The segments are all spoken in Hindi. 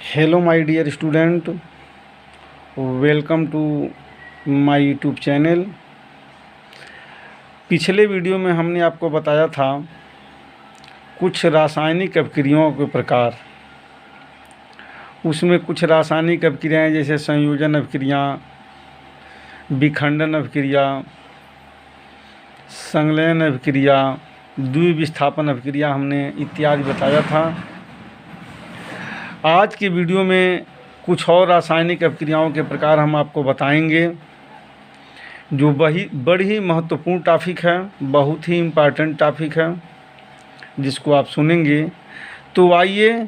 Hello my dear student, welcome to my YouTube channel. पिछले वीडियो में हमने आपको बताया था कुछ रासायनिक अभिक्रियाओं के प्रकार। उसमें कुछ रासायनिक अभिक्रियाएं जैसे संयोजन अभिक्रिया, विखंडन अभिक्रिया, संलयन अभिक्रिया, द्विविस्थापन अभिक्रिया हमने इत्यादि बताया था। आज की वीडियो में कुछ और रासायनिक अभिक्रियाओं के प्रकार हम आपको बताएंगे, जो बड़ी महत्वपूर्ण टॉपिक है, बहुत ही इम्पॉर्टेंट टॉपिक है, जिसको आप सुनेंगे। तो आइए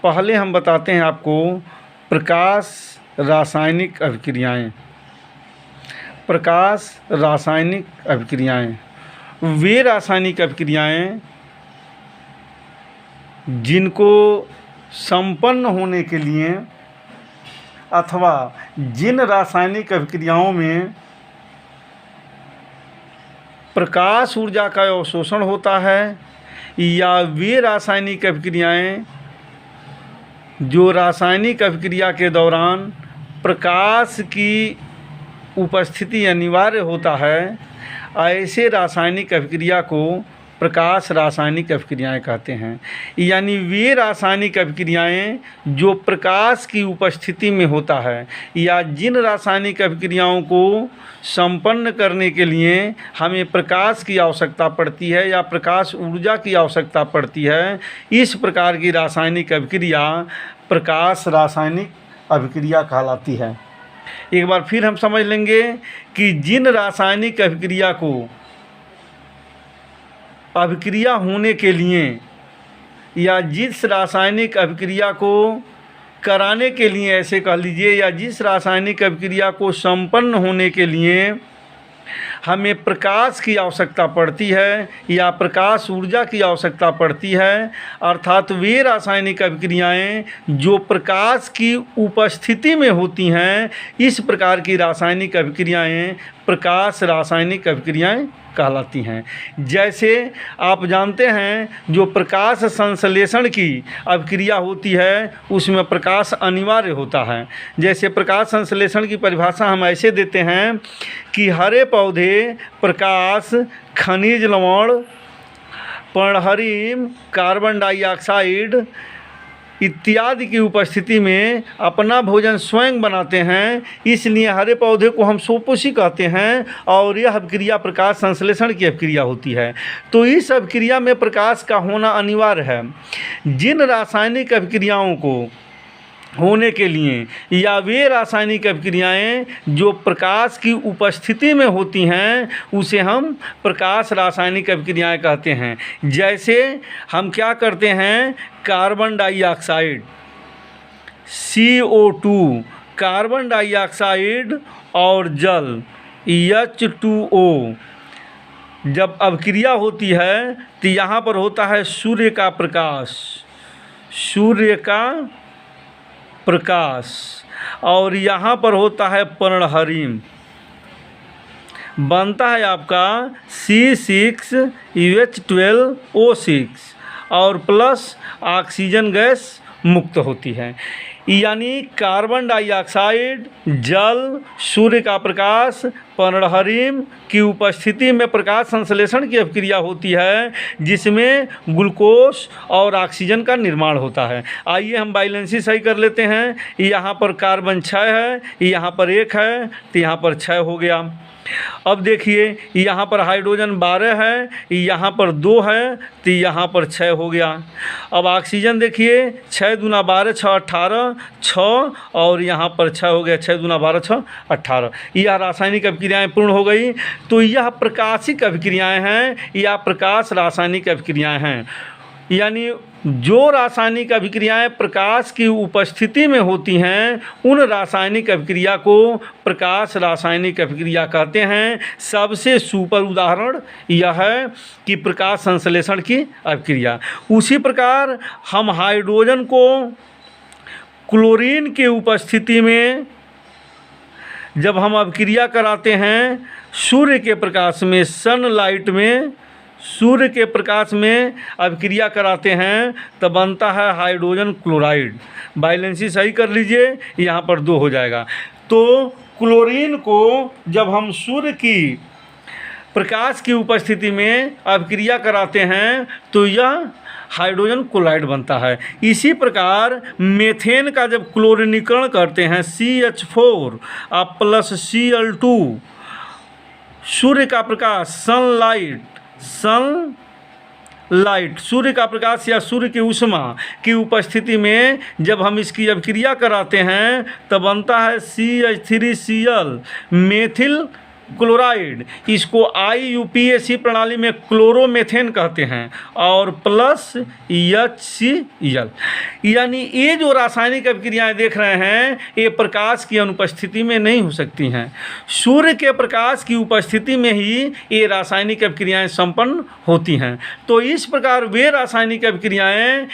पहले हम बताते हैं आपको प्रकाश रासायनिक अभिक्रियाएं। प्रकाश रासायनिक अभिक्रियाएं वे रासायनिक अभिक्रियाएं जिनको संपन्न होने के लिए अथवा जिन रासायनिक अभिक्रियाओं में प्रकाश ऊर्जा का अवशोषण होता है, या वे रासायनिक अभिक्रियाएं जो रासायनिक अभिक्रिया के दौरान प्रकाश की उपस्थिति अनिवार्य होता है, ऐसे रासायनिक अभिक्रिया को प्रकाश रासायनिक अभिक्रियाएं कहते हैं। यानी वे रासायनिक अभिक्रियाएं जो प्रकाश की उपस्थिति में होता है, या जिन रासायनिक अभिक्रियाओं को संपन्न करने के लिए हमें प्रकाश की आवश्यकता पड़ती है या प्रकाश ऊर्जा की आवश्यकता पड़ती है, इस प्रकार की रासायनिक अभिक्रिया प्रकाश रासायनिक अभिक्रिया कहलाती है। एक बार फिर हम समझ लेंगे कि जिन रासायनिक अभिक्रिया को अभिक्रिया होने के लिए या जिस रासायनिक अभिक्रिया को कराने के लिए, ऐसे कह लीजिए, या जिस रासायनिक अभिक्रिया को संपन्न होने के लिए हमें प्रकाश की आवश्यकता पड़ती है या प्रकाश ऊर्जा की आवश्यकता पड़ती है, अर्थात वे रासायनिक अभिक्रियाएं जो प्रकाश की उपस्थिति में होती हैं, इस प्रकार की रासायनिक अभिक्रियाएं प्रकाश रासायनिक अभिक्रियाएं कहलाती हैं। जैसे आप जानते हैं, जो प्रकाश संश्लेषण की अभिक्रिया होती है उसमें प्रकाश अनिवार्य होता है। जैसे प्रकाश संश्लेषण की परिभाषा हम ऐसे देते हैं कि हरे पौधे प्रकाश, खनिज लवण, पर्णहरिम, कार्बन डाइऑक्साइड इत्यादि की उपस्थिति में अपना भोजन स्वयं बनाते हैं, इसलिए हरे पौधे को हम सोपोषी कहते हैं, और यह अभिक्रिया प्रकाश संश्लेषण की अभिक्रिया होती है। तो इस अभिक्रिया में प्रकाश का होना अनिवार्य है। जिन रासायनिक अभिक्रियाओं को होने के लिए, या वे रासायनिक अभिक्रियाएं जो प्रकाश की उपस्थिति में होती हैं, उसे हम प्रकाश रासायनिक अभिक्रियाएं कहते हैं। जैसे हम क्या करते हैं, carbon dioxide CO2, carbon dioxide और जल H2O जब अभिक्रिया होती है तो यहाँ पर होता है सूर्य का प्रकाश, सूर्य का प्रकाश, और यहाँ पर होता है पर्णहरिम, बनता है आपका C6H12O6 और प्लस ऑक्सीजन गैस मुक्त होती है। यानी कार्बन डाइऑक्साइड, जल, सूर्य का प्रकाश, पर्णहरिम की उपस्थिति में प्रकाश संश्लेषण की अभिक्रिया होती है, जिसमें ग्लूकोज और ऑक्सीजन का निर्माण होता है। आइए हम बैलेंसी सही कर लेते हैं। यहाँ पर कार्बन 6 है, यहाँ पर 1 है, तो यहाँ पर 6 हो गया। अब देखिए, यहाँ पर हाइड्रोजन 12 है, यहाँ पर 2 है, तो यहाँ पर 6 हो गया। अब ऑक्सीजन देखिए, 6 दूना 12, 6 18, 6 और यहाँ पर 6 हो गया, 6 दूना 12, 6 18। यह रासायनिक अभिक्रियाएं पूर्ण हो गई। तो यह प्रकाशिक अभिक्रियाएं हैं या प्रकाश रासायनिक अभिक्रियाएं हैं। यानी जो रासायनिक अभिक्रियाएं प्रकाश की उपस्थिति में होती हैं, उन रासायनिक अभिक्रिया को प्रकाश रासायनिक अभिक्रिया कहते हैं। सबसे सुपर उदाहरण यह है कि प्रकाश संश्लेषण की अभिक्रिया। उसी प्रकार हम हाइड्रोजन को क्लोरीन की उपस्थिति में जब हम अभिक्रिया कराते हैं सूर्य के प्रकाश में, सनलाइट में, सूर्य के प्रकाश में अभिक्रिया कराते हैं तब बनता है हाइड्रोजन क्लोराइड। बैलेंसी सही कर लीजिए, यहाँ पर 2 हो जाएगा। तो क्लोरीन को जब हम सूर्य की प्रकाश की उपस्थिति में अभिक्रिया कराते हैं तो यह हाइड्रोजन क्लोराइड बनता है। इसी प्रकार मेथेन का जब क्लोरीनीकरण करते हैं CH4 प्लस Cl2, सूर्य का प्रकाश सनलाइट सूर्य का प्रकाश या सूर्य की ऊष्मा की उपस्थिति में जब हम इसकी अभिक्रिया कराते हैं तब बनता है CH3Cl मेथिल क्लोराइड। इसको IUPAC प्रणाली में क्लोरोमेथेन कहते हैं और प्लस HCl। यानी ये जो रासायनिक अभिक्रियाएं देख रहे हैं ये प्रकाश की अनुपस्थिति में नहीं हो सकती हैं। सूर्य के प्रकाश की उपस्थिति में ही ये रासायनिक अभिक्रियाएं संपन्न होती हैं। तो इस प्रकार वे रासायनिक अभिक्रियाएं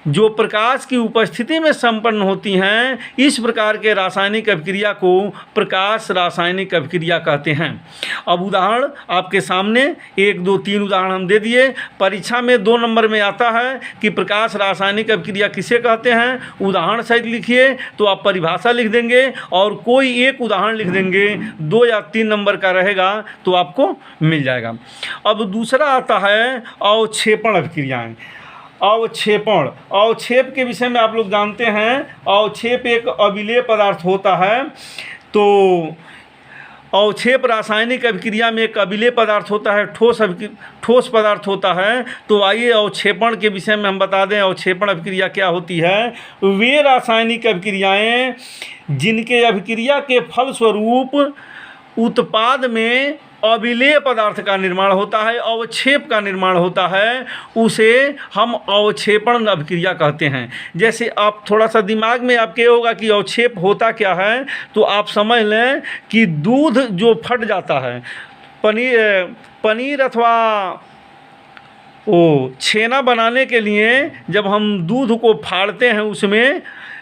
जो प्रकाश की उपस्थिति में संपन्न होती हैं, इस प्रकार के रासायनिक अभिक्रिया को प्रकाश रासायनिक अभिक्रिया कहते हैं। अब उदाहरण आपके सामने 1, 2, 3 उदाहरण हम दे दिए। परीक्षा में 2 नंबर में आता है कि प्रकाश रासायनिक अभिक्रिया किसे कहते हैं, उदाहरण सहित लिखिए। तो आप परिभाषा लिख देंगे और कोई एक उदाहरण लिख देंगे, 2 या 3 नंबर का रहेगा तो आपको मिल जाएगा। अब दूसरा आता है अवक्षेपण अभिक्रियाएँ। अवक्षेप के विषय में आप लोग जानते हैं, अवक्षेप एक अविलेय पदार्थ होता है। तो अवक्षेप रासायनिक अभिक्रिया में एक अविलेय पदार्थ होता है, ठोस पदार्थ होता है। तो आइए अवक्षेपण के विषय में हम बता दें अवक्षेपण अभिक्रिया क्या होती है। वे रासायनिक अभिक्रियाएं जिनके अभिक्रिया के फलस्वरूप उत्पाद में अविलेय पदार्थ का निर्माण होता है, अवक्षेप का निर्माण होता है, उसे हम अवक्षेपण अभिक्रिया कहते हैं। जैसे आप थोड़ा सा दिमाग में आपके होगा कि अवक्षेप होता क्या है, तो आप समझ लें कि दूध जो फट जाता है, पनीर अथवा छेना बनाने के लिए जब हम दूध को फाड़ते हैं उसमें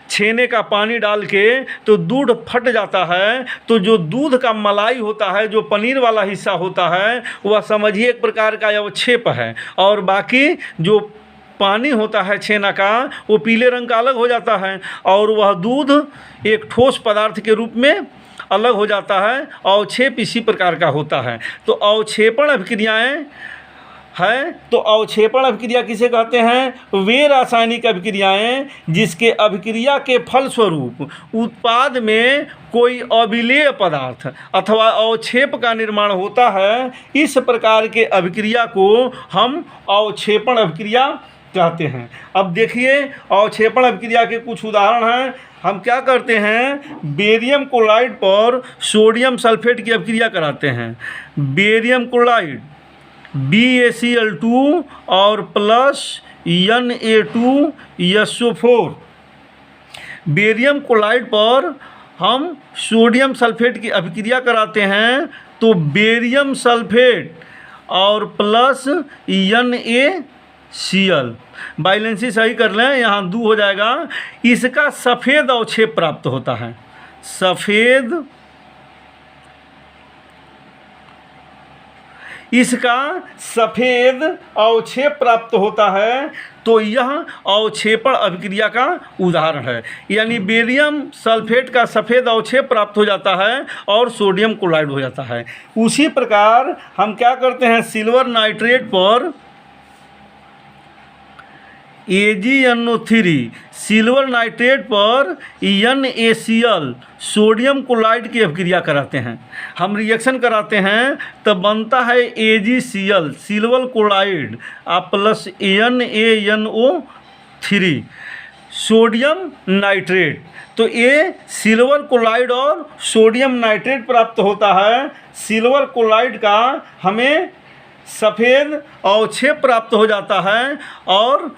छेने का पानी डाल के तो दूध फट जाता है। तो जो दूध का मलाई होता है, जो पनीर वाला हिस्सा होता है, वह समझिए एक प्रकार का अवक्षेप है। और बाकी जो पानी होता है छेना का, वो पीले रंग का अलग हो जाता है और वह दूध एक ठोस पदार्थ के रूप में अलग हो जाता है। अवक्षेप इसी प्रकार का होता है। तो अवक्षेपण अभिक्रियाएँ है। तो अवक्षेपण अभिक्रिया किसे कहते हैं? वे रासायनिक अभिक्रियाएं जिसके अभिक्रिया के फलस्वरूप उत्पाद में कोई अविलेय पदार्थ अथवा अवक्षेप का निर्माण होता है। इस प्रकार के अभिक्रिया को हम अवक्षेपण अभिक्रिया कहते हैं। अब देखिए अवक्षेपण अभिक्रिया के कुछ उदाहरण हैं। हम क्या करते हैं, बेरियम क्लोराइड पर सोडियम सल्फेट की अभिक्रिया कराते हैं। बेरियम क्लोराइड BaCl2 और प्लस Na2SO4। बेरियम क्लोराइड पर हम सोडियम सल्फेट की अभिक्रिया कराते हैं तो बेरियम सल्फेट और प्लस NaCl। बैलेंसी सही कर लें, यहाँ 2 हो जाएगा। इसका सफ़ेद अवक्षेप प्राप्त होता है। इसका सफ़ेद अवक्षेप प्राप्त होता है। तो यह अवक्षेपण अभिक्रिया का उदाहरण है। यानी बेरियम सल्फेट का सफ़ेद अवक्षेप प्राप्त हो जाता है और सोडियम क्लोराइड हो जाता है। उसी प्रकार हम क्या करते हैं, सिल्वर नाइट्रेट पर AgNO3, सिल्वर नाइट्रेट पर NaCl सोडियम क्लोराइड की अभिक्रिया कराते हैं। हम रिएक्शन कराते हैं तब बनता है AgCl silver chloride plus NaNO3 sodium nitrate. तो ये सिल्वर क्लोराइड और सोडियम नाइट्रेट प्राप्त होता है। सिल्वर क्लोराइड का हमें सफ़ेद अवक्षेप प्राप्त हो जाता है और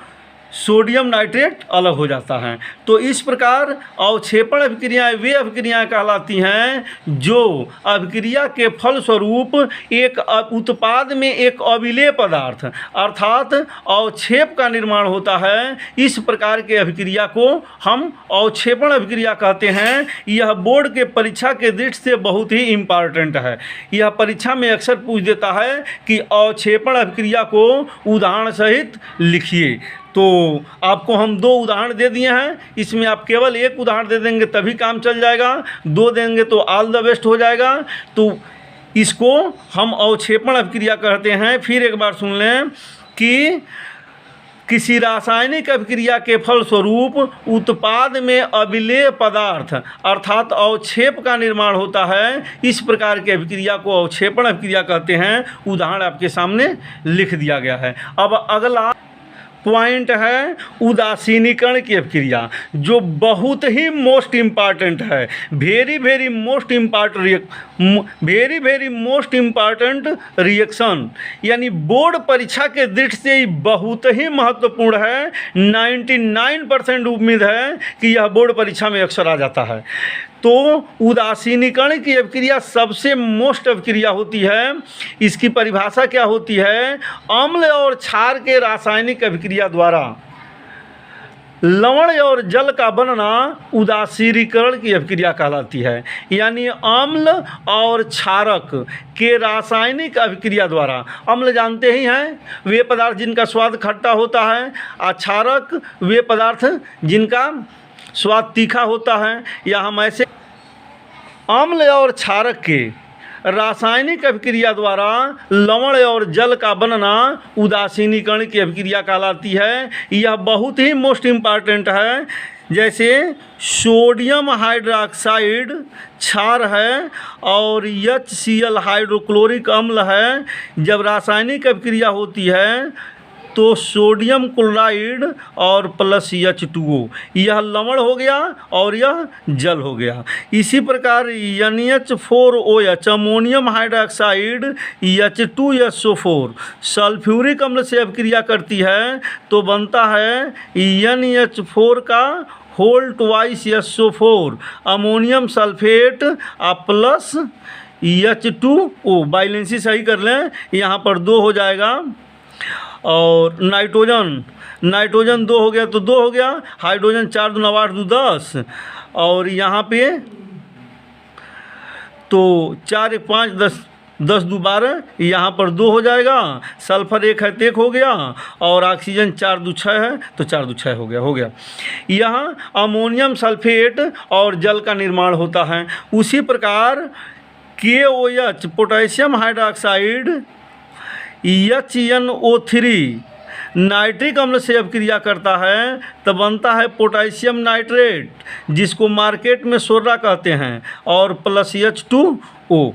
सोडियम नाइट्रेट अलग हो जाता है। तो इस प्रकार अवक्षेपण अभिक्रियाएं वे अभिक्रियाएं कहलाती हैं जो अभिक्रिया के फलस्वरूप एक उत्पाद में एक अविलेय पदार्थ अर्थात अवक्षेप का निर्माण होता है। इस प्रकार के अभिक्रिया को हम अवक्षेपण अभिक्रिया कहते हैं। यह बोर्ड के परीक्षा के दृष्टि से बहुत ही इम्पॉर्टेंट है। यह परीक्षा में अक्सर पूछ देता है कि अवक्षेपण अभिक्रिया को उदाहरण सहित लिखिए। तो आपको हम 2 उदाहरण दे दिए हैं, इसमें आप केवल 1 उदाहरण दे देंगे तभी काम चल जाएगा, 2 देंगे तो ऑल द बेस्ट हो जाएगा। तो इसको हम अवक्षेपण अभिक्रिया कहते हैं। फिर एक बार सुन लें कि किसी रासायनिक अभिक्रिया के फलस्वरूप उत्पाद में अविलेय पदार्थ अर्थात अवक्षेप का निर्माण होता है। इस प्रकार की अभिक्रिया को अवक्षेपण अभिक्रिया कहते हैं। उदाहरण आपके सामने लिख दिया गया है। अब अगला पॉइंट है उदासीनीकरण की अभिक्रिया, जो बहुत ही मोस्ट इम्पॉर्टेंट है। Very very most important reaction, यानी बोर्ड परीक्षा के दृष्टि से ही बहुत ही महत्वपूर्ण है। 99% उम्मीद है कि यह बोर्ड परीक्षा में अक्सर आ जाता है। तो उदासीनीकरण की अभिक्रिया सबसे मोस्ट अभिक्रिया होती है। इसकी परिभाषा क्या होती है? अम्ल और क्षार के रासायनिक अभिक्रिया द्वारा लवण और जल का बनना उदासीनीकरण की अभिक्रिया कहलाती है। यानी अम्ल और क्षारक के रासायनिक अभिक्रिया द्वारा, अम्ल जानते ही हैं वे पदार्थ जिनका स्वाद खट्टा होता है, और क्षारक वे पदार्थ जिनका स्वाद तीखा होता है। या हम ऐसे अम्ल और क्षारक के रासायनिक अभिक्रिया द्वारा लवण और जल का बनना उदासीनीकरण की अभिक्रिया कहलाती है। यह बहुत ही मोस्ट इम्पॉर्टेंट है। जैसे सोडियम हाइड्रोक्साइड क्षार है और HCl हाइड्रोक्लोरिक अम्ल है। जब रासायनिक अभिक्रिया होती है तो सोडियम क्लोराइड और प्लस H2O, यह लवण हो गया और यह जल हो गया। इसी प्रकार NH4OH ammonium hydroxide H2SO4 sulphuric अम्ल से अभिक्रिया करती है तो बनता है NH4 का whole twice SO4 ammonium sulphate plus H2O। बैलेंसी सही कर लें, यहाँ पर 2 हो जाएगा। और नाइट्रोजन 2 हो गया तो 2 हो गया। हाइड्रोजन 4 दूना 8 2 10, और यहाँ पे तो 4 1 5 10 10 2 12, यहाँ पर 2 हो जाएगा। सल्फर 1 है तो 1 हो गया, और ऑक्सीजन 4 2 6 है तो 4 2 6 हो गया। यहाँ अमोनियम सल्फेट और जल का निर्माण होता है। उसी प्रकार KOH potassium hydroxide HNO3 nitric अम्ल से अभिक्रिया करता है तो बनता है पोटेशियम नाइट्रेट, जिसको मार्केट में सोडा कहते हैं, और प्लस H2O।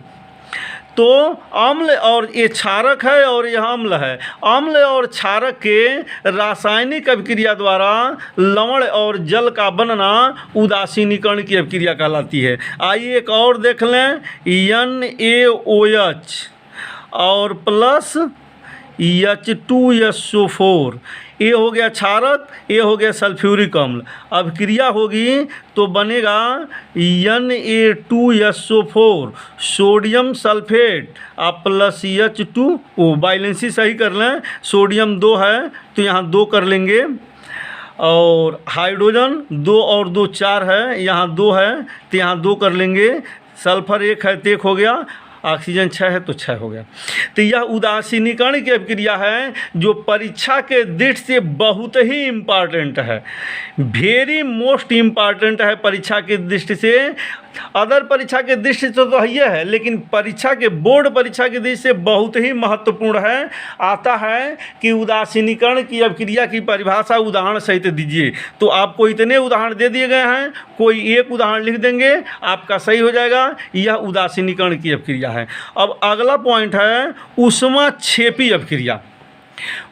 तो अम्ल और ये क्षारक है और यह अम्ल है। अम्ल और क्षारक के रासायनिक अभिक्रिया द्वारा लवण और जल का बनना उदासीनीकरण की अभिक्रिया कहलाती है। आइए एक और देख लें, NaOH और प्लस H2SO4, ये हो गया क्षारक, ये हो गया सल्फ्यूरिक अम्ल। अभिक्रिया होगी तो बनेगा Na2SO4 sodium sulphate plus H2O। बैलेंसी सही कर लें, सोडियम 2 है तो यहाँ 2 कर लेंगे, और हाइड्रोजन 2 और 2 4 है, यहाँ 2 है तो यहाँ 2 कर लेंगे। सल्फर 1 है तो 1 हो गया, ऑक्सीजन 6 है तो 6 हो गया। तो यह उदासीनीकरण की अभिक्रिया है जो परीक्षा के दृष्टि से बहुत ही इम्पॉर्टेंट है। वेरी मोस्ट इम्पॉर्टेंट है परीक्षा की दृष्टि से। अदर परीक्षा के दृष्टि से तो ये है, लेकिन परीक्षा के बोर्ड परीक्षा की दृष्टि से बहुत ही महत्वपूर्ण है। आता है कि उदासीनीकरण की अभिक्रिया की परिभाषा उदाहरण सहित दीजिए। तो आपको इतने उदाहरण दे दिए गए हैं, कोई एक उदाहरण लिख देंगे आपका सही हो जाएगा। यह उदासीनीकरण की अभिक्रिया है। अब अगला पॉइंट है ऊष्माक्षेपी अभिक्रिया।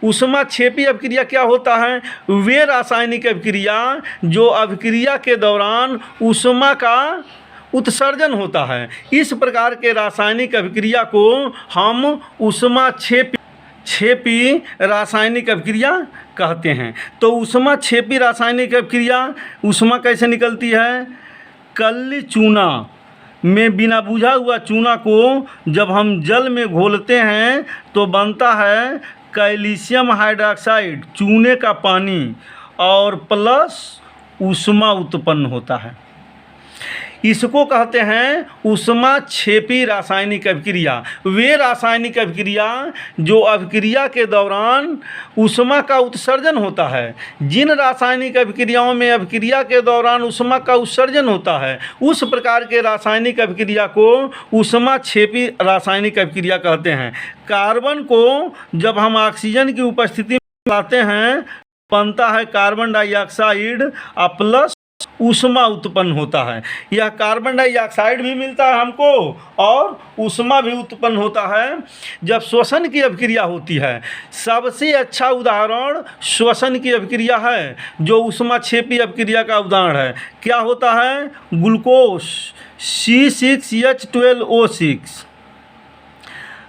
ऊष्माक्षेपी अभिक्रिया क्या होता है? वे रासायनिक अभिक्रिया जो अभिक्रिया के दौरान ऊष्मा का उत्सर्जन होता है। इस प्रकार के रासायनिक अभिक्रिया को हम ऊष्माक्षेपी क्षेपी रासायनिक अभिक्रिया कहते हैं। तो ऊष्मा क्षेपी रासायनिक अभिक्रिया, ऊष्मा कैसे निकलती है? कल्ली चूना में बिना बुझा हुआ चूना को जब हम जल में घोलते हैं तो बनता है कैल्शियम हाइड्रोक्साइड, चूने का पानी, और प्लस ऊष्मा उत्पन्न होता है। इसको कहते हैं ऊष्मा क्षेपी रासायनिक अभिक्रिया। वे रासायनिक अभिक्रिया जो अभिक्रिया के दौरान ऊष्मा का उत्सर्जन होता है। जिन रासायनिक अभिक्रियाओं में अभिक्रिया के दौरान ऊष्मा का उत्सर्जन होता है, उस प्रकार के रासायनिक अभिक्रिया को ऊष्मा क्षेपी रासायनिक अभिक्रिया कहते हैं। कार्बन को जब हम ऑक्सीजन की उपस्थिति में लाते हैं, बनता है कार्बन डाइऑक्साइड और प्लस ऊष्मा उत्पन्न होता है। यह कार्बन डाइऑक्साइड भी मिलता है हमको और ऊष्मा भी उत्पन्न होता है जब श्वसन की अभिक्रिया होती है। सबसे अच्छा उदाहरण श्वसन की अभिक्रिया है जो ऊष्मा क्षेपी अभिक्रिया का उदाहरण है। क्या होता है? ग्लूकोज C6H12O6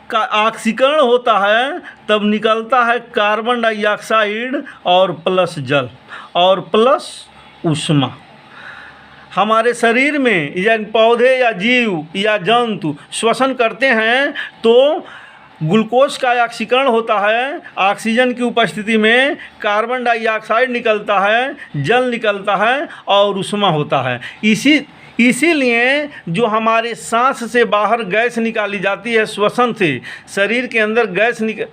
का ऑक्सीकरण होता है, तब निकलता है कार्बन डाइऑक्साइड और प्लस जल और प्लस ऊष्मा। हमारे शरीर में या पौधे या जीव या जंतु श्वसन करते हैं तो ग्लूकोज का ऑक्सीकरण होता है, ऑक्सीजन की उपस्थिति में कार्बन डाइऑक्साइड निकलता है, जल निकलता है और ऊष्मा होता है। इसीलिए जो हमारे सांस से बाहर गैस निकाली जाती है श्वसन से, शरीर के अंदर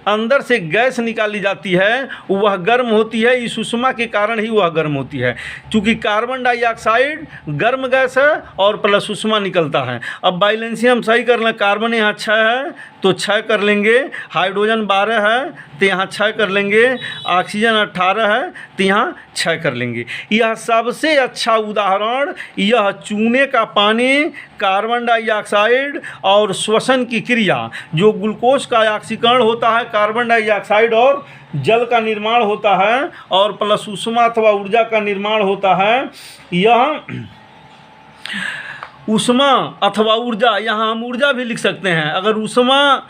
अंदर से गैस निकाली जाती है, वह गर्म होती है। इस ऊष्मा के कारण ही वह गर्म होती है, क्योंकि कार्बन डाइऑक्साइड गर्म गैस है और प्लस ऊष्मा निकलता है। अब बैलेंसी हम सही कर लें, कार्बन यहाँ 6 है तो 6 कर लेंगे, हाइड्रोजन 12 है तो यहाँ 6 कर लेंगे, ऑक्सीजन 18 है तो यहाँ 6 कर लेंगे। यह सबसे अच्छा उदाहरण यह चूने का पानी, कार्बन डाइऑक्साइड और श्वसन की क्रिया, जो ग्लूकोज का ऑक्सीकरण होता है, कार्बन डाइऑक्साइड और जल का निर्माण होता है और प्लस ऊष्मा अथवा ऊर्जा का निर्माण होता है। यह ऊष्मा अथवा ऊर्जा, यहाँ हम ऊर्जा भी लिख सकते हैं। अगर ऊष्मा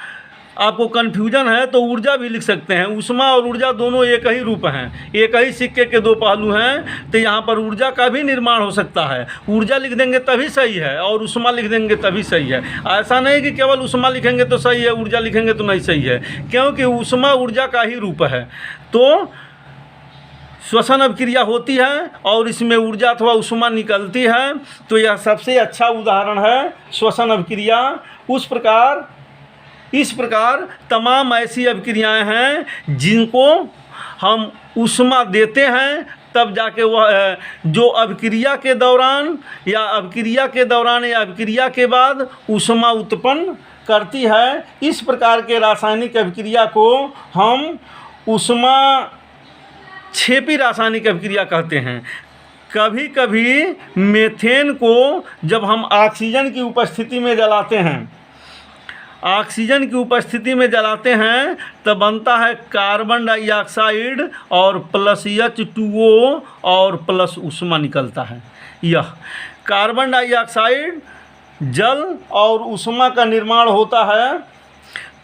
आपको कन्फ्यूजन है तो ऊर्जा भी लिख सकते हैं। ऊष्मा और ऊर्जा दोनों एक ही रूप हैं, एक ही सिक्के के दो पहलू हैं। तो यहाँ पर ऊर्जा का भी निर्माण हो सकता है। ऊर्जा लिख देंगे तभी सही है और ऊष्मा लिख देंगे तभी सही है। ऐसा नहीं कि केवल ऊष्मा लिखेंगे तो सही है, ऊर्जा लिखेंगे तो नहीं सही है, क्योंकि ऊष्मा ऊर्जा का ही रूप है। तो श्वसन अभिक्रिया होती है और इसमें ऊर्जा अथवा ऊष्मा निकलती है। तो यह सबसे अच्छा उदाहरण है श्वसन अभिक्रिया। इस प्रकार तमाम ऐसी अभिक्रियाएं हैं जिनको हम ऊष्मा देते हैं, तब जाके वह जो अभिक्रिया के दौरान या अभिक्रिया के बाद ऊष्मा उत्पन्न करती है। इस प्रकार के रासायनिक अभिक्रिया को हम ऊष्मा क्षेपी रासायनिक अभिक्रिया कहते हैं। कभी कभी मीथेन को जब हम ऑक्सीजन की उपस्थिति में जलाते हैं तब बनता है कार्बन डाइऑक्साइड और प्लस H2O और प्लस ऊष्मा निकलता है। यह कार्बन डाइऑक्साइड, जल और ऊष्मा का निर्माण होता है।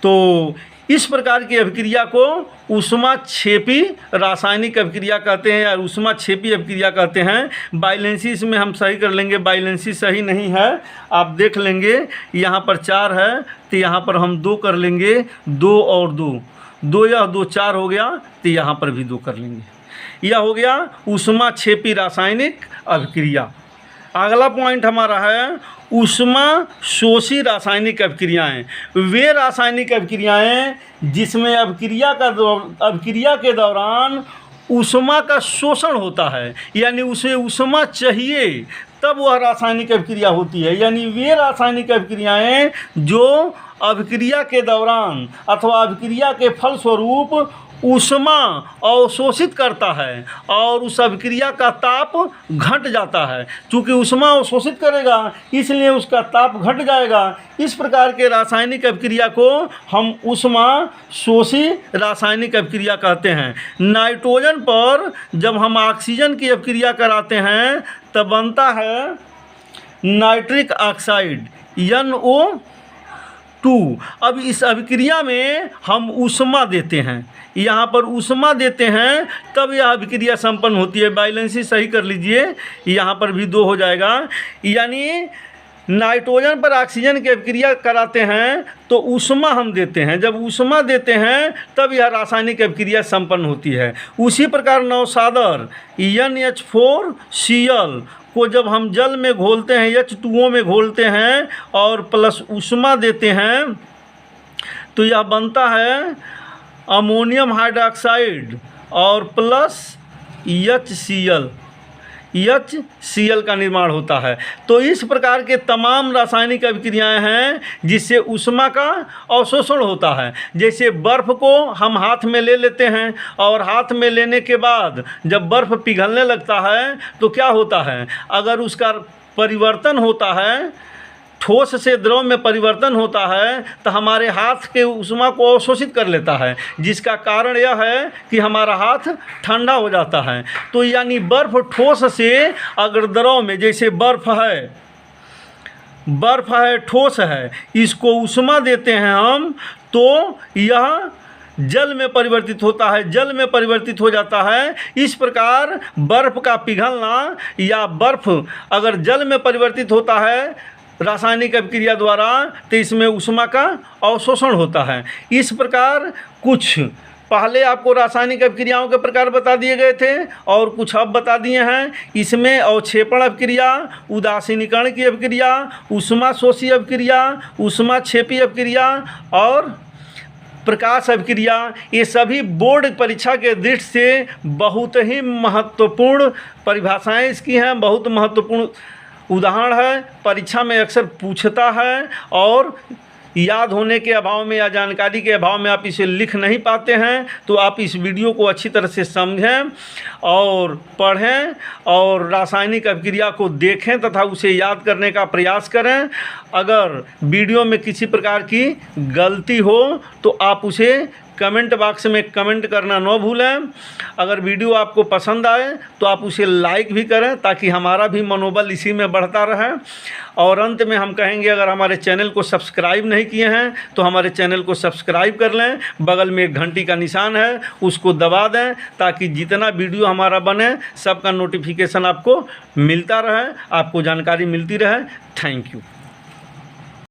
तो इस प्रकार की अभिक्रिया को ऊष्मा क्षेपी रासायनिक अभिक्रिया कहते हैं या ऊष्मा क्षेपी अभिक्रिया कहते हैं। बाइलेंसी इसमें हम सही कर लेंगे, बाइलेंसी सही नहीं है, आप देख लेंगे। यहाँ पर 4 है तो यहाँ पर हम 2 कर लेंगे, 2 और 2 या 2 4 हो गया तो यहाँ पर भी 2 कर लेंगे। यह हो गया ऊष्मा क्षेपी रासायनिक अभिक्रिया। अगला पॉइंट हमारा है ऊष्मा शोषी रासायनिक अभिक्रियाएं। वे रासायनिक अभिक्रियाएं जिसमें अभिक्रिया के दौरान ऊष्मा का शोषण होता है, यानी उसे ऊष्मा चाहिए तब वह रासायनिक अभिक्रिया होती है। यानी वे रासायनिक अभिक्रियाएं जो अभिक्रिया के दौरान अथवा अभिक्रिया के फलस्वरूप ऊष्मा अवशोषित करता है और उस अभिक्रिया का ताप घट जाता है। चूँकि ऊष्मा अवशोषित करेगा इसलिए उसका ताप घट जाएगा। इस प्रकार के रासायनिक अभिक्रिया को हम ऊष्मा शोषी रासायनिक अभिक्रिया कहते हैं। नाइट्रोजन पर जब हम ऑक्सीजन की अभिक्रिया कराते हैं तब बनता है नाइट्रिक ऑक्साइड NO 2। अब इस अभिक्रिया में हम ऊष्मा देते हैं, यहाँ पर ऊष्मा देते हैं तब यह अभिक्रिया संपन्न होती है। बैलेंसी सही कर लीजिए, यहाँ पर भी 2 हो जाएगा। यानी नाइट्रोजन पर ऑक्सीजन की अभिक्रिया कराते हैं तो ऊष्मा हम देते हैं, जब ऊष्मा देते हैं तब यह रासायनिक अभिक्रिया संपन्न होती है। उसी प्रकार नौसादर NH4Cl को जब हम जल में घोलते हैं, H2O में घोलते हैं और प्लस ऊष्मा देते हैं तो यह बनता है अमोनियम हाइड्रोक्साइड और प्लस HCl का निर्माण होता है। तो इस प्रकार के तमाम रासायनिक अभिक्रियाएं हैं जिससे ऊष्मा का अवशोषण होता है। जैसे बर्फ़ को हम हाथ में ले लेते हैं और हाथ में लेने के बाद जब बर्फ़ पिघलने लगता है तो क्या होता है, अगर उसका परिवर्तन होता है, ठोस से द्रव में परिवर्तन होता है तो हमारे हाथ के ऊष्मा को अवशोषित कर लेता है, जिसका कारण यह है कि हमारा हाथ ठंडा हो जाता है। तो यानी बर्फ़ ठोस से अगर द्रव में, जैसे बर्फ़ है ठोस है, इसको ऊष्मा देते हैं हम तो यह जल में परिवर्तित होता है, जल में परिवर्तित हो जाता है। इस प्रकार बर्फ़ का पिघलना या बर्फ़ अगर जल में परिवर्तित होता है रासायनिक अभिक्रिया द्वारा तो इसमें ऊष्मा का अवशोषण होता है। इस प्रकार कुछ पहले आपको रासायनिक अभिक्रियाओं के प्रकार बता दिए गए थे और कुछ अब बता दिए हैं। इसमें अवक्षेपण अभिक्रिया, उदासीनीकरण की अभिक्रिया, ऊष्मा शोषी अभिक्रिया, ऊष्मा क्षेपी अभिक्रिया और प्रकाश अभिक्रिया, ये सभी बोर्ड परीक्षा के दृष्टि से बहुत ही महत्वपूर्ण परिभाषाएं इसकी हैं, बहुत महत्वपूर्ण उदाहरण है। परीक्षा में अक्सर पूछता है और याद होने के अभाव में या जानकारी के अभाव में आप इसे लिख नहीं पाते हैं, तो आप इस वीडियो को अच्छी तरह से समझें और पढ़ें और रासायनिक अभिक्रिया को देखें तथा उसे याद करने का प्रयास करें। अगर वीडियो में किसी प्रकार की गलती हो तो आप उसे कमेंट बॉक्स में कमेंट करना न भूलें। अगर वीडियो आपको पसंद आए तो आप उसे लाइक भी करें ताकि हमारा भी मनोबल इसी में बढ़ता रहे। और अंत में हम कहेंगे, अगर हमारे चैनल को सब्सक्राइब नहीं किए हैं तो हमारे चैनल को सब्सक्राइब कर लें। बगल में एक घंटी का निशान है, उसको दबा दें ताकि जितना वीडियो हमारा बने सबका नोटिफिकेशन आपको मिलता रहे, आपको जानकारी मिलती रहे। Thank you.